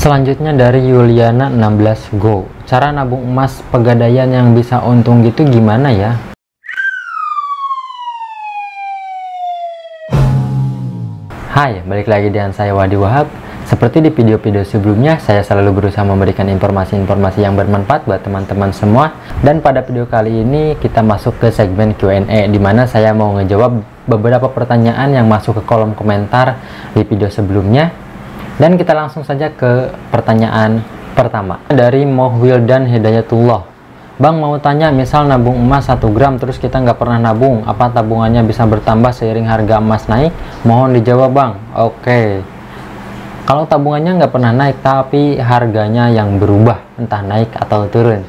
Selanjutnya dari Yuliana 16 Go. Cara nabung emas pegadaian yang bisa untung gitu gimana ya? Hai, balik lagi dengan saya Wadi Wahab. Seperti di video-video sebelumnya, saya selalu berusaha memberikan informasi-informasi yang bermanfaat buat teman-teman semua. Dan pada video kali ini kita masuk ke segmen Q&A, di mana saya mau ngejawab beberapa pertanyaan yang masuk ke kolom komentar di video sebelumnya. Dan kita langsung saja ke pertanyaan pertama dari Mohwildan Hidayatullah. Bang, mau tanya, misal nabung emas 1 gram terus kita nggak pernah nabung, apa tabungannya bisa bertambah seiring harga emas naik? Mohon dijawab Bang. Oke, kalau tabungannya nggak pernah naik tapi harganya yang berubah, entah naik atau turun,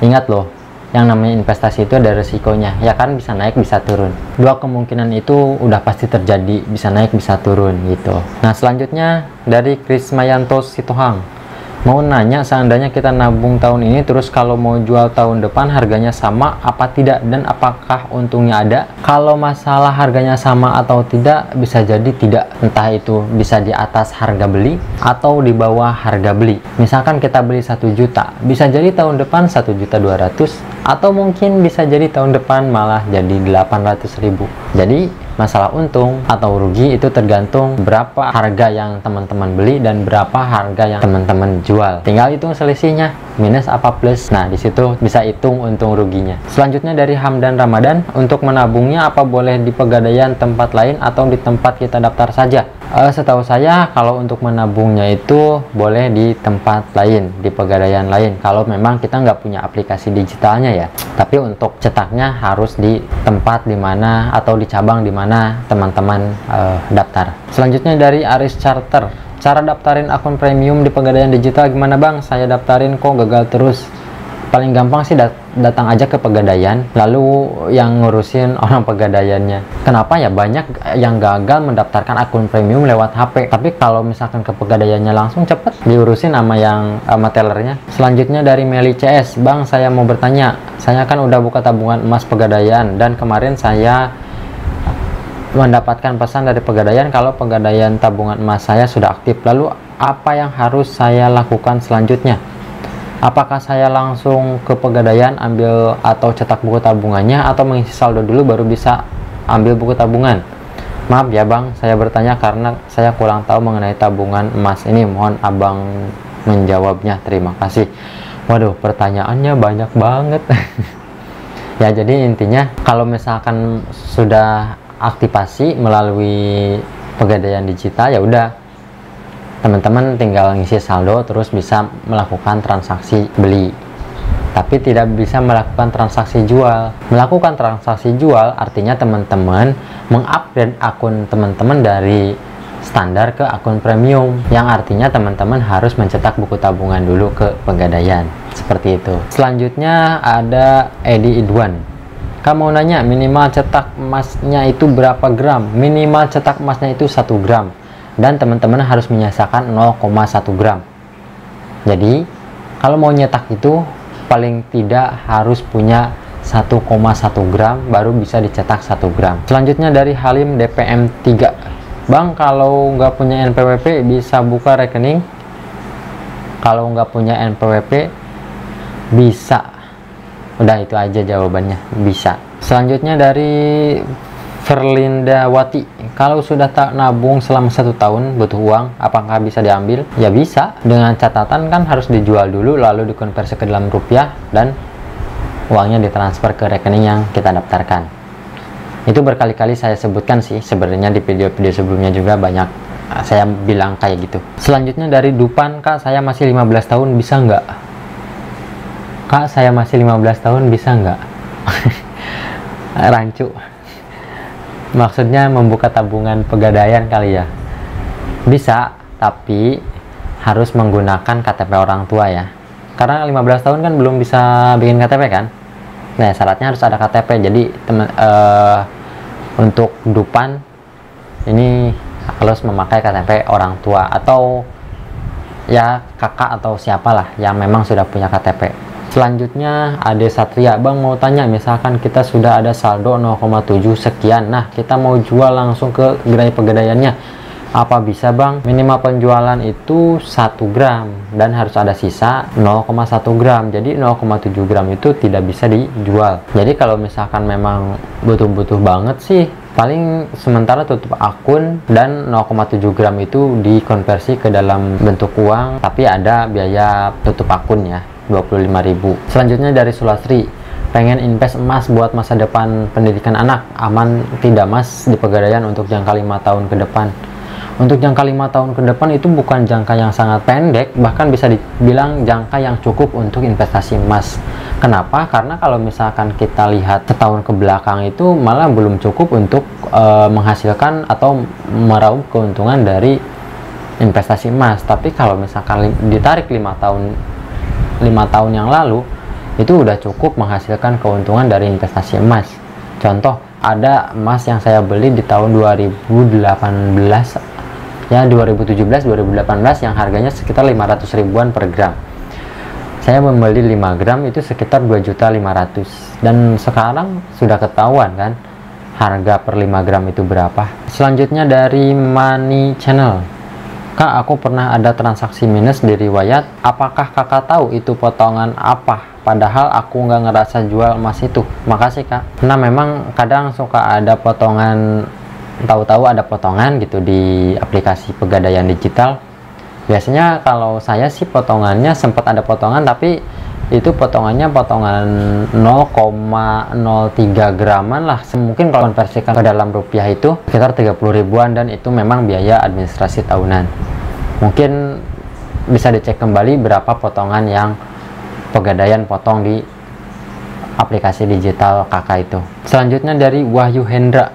ingat loh, yang namanya investasi itu ada resikonya, ya kan, bisa naik bisa turun. Dua kemungkinan itu udah pasti terjadi, bisa naik bisa turun gitu. Nah, selanjutnya dari Krismayanto Sitohang. Mau nanya, seandainya kita nabung tahun ini terus kalau mau jual tahun depan harganya sama apa tidak, dan apakah untungnya ada? Kalau masalah harganya sama atau tidak, bisa jadi tidak, entah itu bisa di atas harga beli atau di bawah harga beli. Misalkan kita beli 1 juta, bisa jadi tahun depan 1.200.000, atau mungkin bisa jadi tahun depan malah jadi 800.000. Jadi masalah untung atau rugi itu tergantung berapa harga yang teman-teman beli dan berapa harga yang teman-teman jual. Tinggal hitung selisihnya, minus apa plus. Nah, disitu bisa hitung untung ruginya. Selanjutnya dari Hamdan Ramadan, untuk menabungnya apa boleh di pegadaian tempat lain atau di tempat kita daftar saja? Setahu saya kalau untuk menabungnya itu boleh di tempat lain, di pegadaian lain, kalau memang kita nggak punya aplikasi digitalnya ya. Tapi untuk cetaknya harus di tempat dimana atau di cabang dimana teman-teman daftar. Selanjutnya dari Aris Charter, cara daftarin akun premium di pegadaian digital gimana Bang? Saya daftarin kok gagal terus. Paling gampang sih datang aja ke pegadaian, lalu yang ngurusin orang pegadaiannya. Kenapa ya? Banyak yang gagal mendaftarkan akun premium lewat HP. Tapi kalau misalkan ke pegadaiannya langsung cepet diurusin sama yang tellernya. Selanjutnya dari Meli CS, Bang, saya mau bertanya, saya kan udah buka tabungan emas pegadaian dan kemarin saya mendapatkan pesan dari pegadaian kalau pegadaian tabungan emas saya sudah aktif. Lalu apa yang harus saya lakukan selanjutnya? Apakah saya langsung ke pegadaian ambil atau cetak buku tabungannya, atau mengisi saldo dulu baru bisa ambil buku tabungan? Maaf ya Bang, saya bertanya karena saya kurang tahu mengenai tabungan emas ini. Mohon Abang menjawabnya, terima kasih. Waduh, pertanyaannya banyak banget. Ya, jadi intinya kalau misalkan sudah aktivasi melalui pegadaian digital, ya udah teman-teman tinggal ngisi saldo terus bisa melakukan transaksi beli, tapi tidak bisa melakukan transaksi jual. Melakukan transaksi jual artinya teman-teman mengupgrade akun teman-teman dari standar ke akun premium, yang artinya teman-teman harus mencetak buku tabungan dulu ke pegadaian, seperti itu. Selanjutnya ada Edi Idwan, kamu nanya minimal cetak emasnya itu berapa gram? Minimal cetak emasnya itu 1 gram, dan teman-teman harus menyisakan 0,1 gram. Jadi kalau mau nyetak itu paling tidak harus punya 1,1 gram baru bisa dicetak 1 gram. Selanjutnya dari Halim DPM 3, Bang, kalau nggak punya NPWP bisa buka rekening? Kalau nggak punya NPWP bisa. Udah, itu aja jawabannya, bisa. Selanjutnya dari Verlinda Wati, kalau sudah tak nabung selama 1 tahun butuh uang, apakah bisa diambil? Ya bisa, dengan catatan kan harus dijual dulu lalu dikonversi ke dalam rupiah dan uangnya ditransfer ke rekening yang kita daftarkan. Itu berkali-kali saya sebutkan sih, sebenarnya di video-video sebelumnya juga banyak saya bilang kayak gitu. Selanjutnya dari Dupan, Kak, saya masih 15 tahun bisa nggak? Kak, saya masih 15 tahun bisa nggak? Rancu, maksudnya membuka tabungan pegadaian kali ya. Bisa, tapi harus menggunakan KTP orang tua ya, karena 15 tahun kan belum bisa bikin KTP kan. Nah, syaratnya harus ada KTP. Jadi untuk Dupan ini harus memakai KTP orang tua atau ya kakak atau siapalah yang memang sudah punya KTP. Selanjutnya Ade Satria, Bang, mau tanya, misalkan kita sudah ada saldo 0,7 sekian, nah kita mau jual langsung ke gerai pegadaiannya, Apa bisa bang? Minimal penjualan itu 1 gram dan harus ada sisa 0,1 gram. Jadi 0,7 gram itu tidak bisa dijual. Jadi kalau misalkan memang butuh-butuh banget sih, paling sementara tutup akun dan 0,7 gram itu dikonversi ke dalam bentuk uang, tapi ada biaya tutup akun ya, 25.000. Selanjutnya dari Sulasri, pengen invest emas buat masa depan pendidikan anak, aman tidak mas di Pegadaian untuk jangka 5 tahun ke depan? Untuk jangka 5 tahun ke depan itu bukan jangka yang sangat pendek, bahkan bisa dibilang jangka yang cukup untuk investasi emas. Kenapa? Karena kalau misalkan kita lihat setahun ke belakang itu malah belum cukup untuk menghasilkan atau meraup keuntungan dari investasi emas. Tapi kalau misalkan ditarik 5 tahun yang lalu, itu udah cukup menghasilkan keuntungan dari investasi emas. Contoh, ada emas yang saya beli di tahun 2018 ya, 2017-2018 yang harganya sekitar 500 ribuan per gram. Saya membeli 5 gram itu sekitar 2.500.000, dan sekarang sudah ketahuan kan harga per 5 gram itu berapa. Selanjutnya dari Money Channel, Kak, aku pernah ada transaksi minus di riwayat. Apakah kakak tahu itu potongan apa? Padahal aku nggak ngerasa jual emas itu. Makasih kak. Nah memang kadang suka ada potongan, tahu-tahu ada potongan gitu di aplikasi Pegadaian Digital. Biasanya kalau saya sih potongannya sempat ada potongan, tapi itu potongannya potongan 0,03 graman lah. Mungkin kalau konversikan ke dalam rupiah itu sekitar 30 ribuan, dan itu memang biaya administrasi tahunan. Mungkin bisa dicek kembali berapa potongan yang Pegadaian potong di aplikasi digital kakak itu. Selanjutnya dari Wahyu Hendra,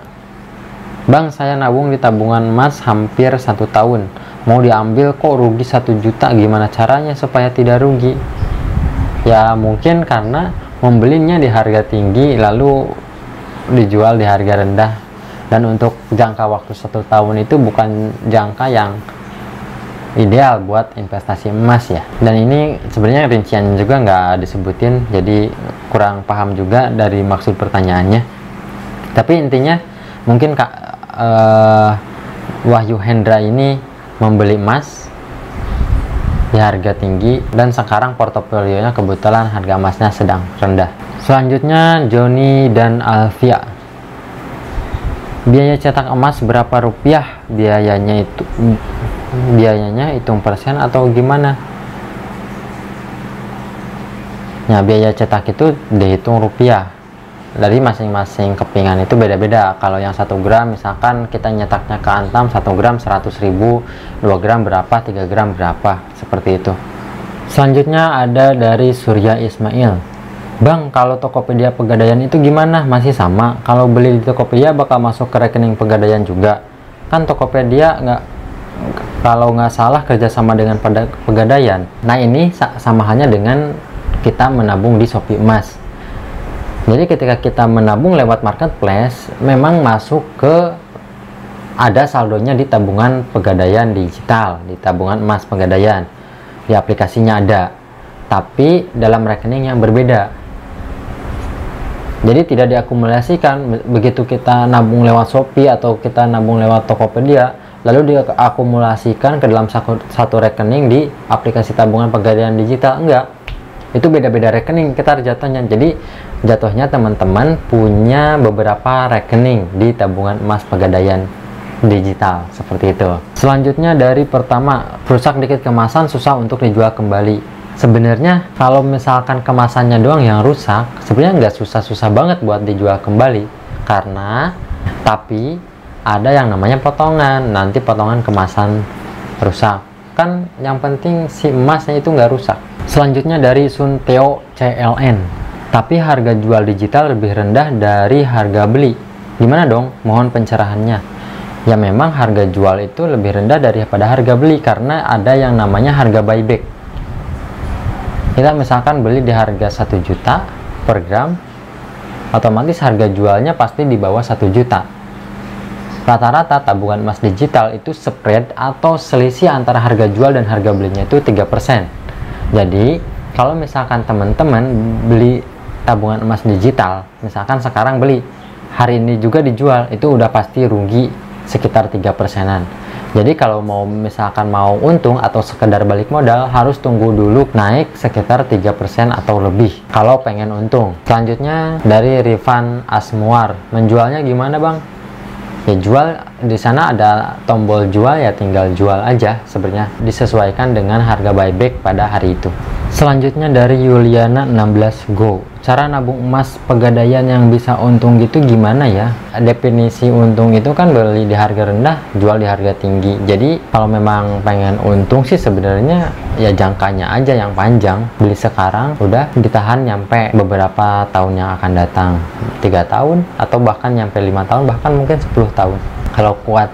bang, saya nabung di tabungan emas hampir 1 tahun, mau diambil kok rugi 1 juta, gimana caranya supaya tidak rugi? Ya mungkin karena membelinya di harga tinggi lalu dijual di harga rendah, dan untuk jangka waktu 1 tahun itu bukan jangka yang ideal buat investasi emas ya. Dan ini sebenarnya rinciannya juga nggak disebutin, jadi kurang paham juga dari maksud pertanyaannya. Tapi intinya mungkin kak Wahyu Hendra ini membeli emas di harga tinggi, dan sekarang portofolionya kebetulan harga emasnya sedang rendah. Selanjutnya Joni dan Alfia, biaya cetak emas berapa rupiah? Biayanya hitung persen atau gimana? Nah biaya cetak itu dihitung rupiah. Dari masing-masing kepingan itu beda-beda. Kalau yang 1 gram misalkan kita nyetaknya ke Antam 1 gram 100.000, 2 gram berapa, 3 gram berapa, seperti itu. Selanjutnya ada dari Surya Ismail, bang, kalau Tokopedia Pegadaian itu gimana? Masih sama? Kalau beli di Tokopedia bakal masuk ke rekening Pegadaian juga? Kan Tokopedia kalau nggak salah kerjasama dengan Pegadaian. Nah ini sama halnya dengan kita menabung di Shopee Emas. Jadi ketika kita menabung lewat marketplace, memang masuk ke ada saldonya di tabungan Pegadaian Digital, di tabungan emas Pegadaian, di aplikasinya ada, tapi dalam rekening yang berbeda. Jadi tidak diakumulasikan. Begitu kita nabung lewat Shopee atau kita nabung lewat Tokopedia, lalu diakumulasikan ke dalam satu rekening di aplikasi tabungan Pegadaian Digital, enggak. Itu beda-beda rekening kita jatuhnya. Jadi jatuhnya teman-teman punya beberapa rekening di tabungan emas Pegadaian Digital, seperti itu. Selanjutnya dari pertama, rusak dikit kemasan susah untuk dijual kembali. Sebenarnya kalau misalkan kemasannya doang yang rusak, sebenarnya nggak susah-susah banget buat dijual kembali, karena tapi ada yang namanya potongan. Nanti potongan kemasan rusak, kan yang penting si emasnya itu nggak rusak. Selanjutnya dari Sunteo CLN, tapi harga jual digital lebih rendah dari harga beli, gimana dong? Mohon pencerahannya. Ya memang harga jual itu lebih rendah daripada harga beli, karena ada yang namanya harga buyback. Kita misalkan beli di harga 1 juta per gram, otomatis harga jualnya pasti di bawah 1 juta. Rata-rata tabungan emas digital itu spread atau selisih antara harga jual dan harga belinya itu 3%. Jadi kalau misalkan teman-teman beli tabungan emas digital, misalkan sekarang beli, hari ini juga dijual, itu udah pasti rugi sekitar 3%-an. Jadi kalau mau misalkan mau untung atau sekedar balik modal, harus tunggu dulu naik sekitar 3% atau lebih kalau pengen untung. Selanjutnya dari Rifan Asmuar, menjualnya gimana bang? Ya jual, di sana ada tombol jual, ya tinggal jual aja, sebenarnya disesuaikan dengan harga buyback pada hari itu. Selanjutnya dari Yuliana 16 Go, cara nabung emas pegadaian yang bisa untung gitu gimana ya? Definisi untung itu kan beli di harga rendah, jual di harga tinggi. Jadi kalau memang pengen untung sih sebenarnya ya jangkanya aja yang panjang, beli sekarang udah ditahan nyampe beberapa tahun yang akan datang, 3 tahun atau bahkan nyampe 5 tahun, bahkan mungkin 10 tahun kalau kuat.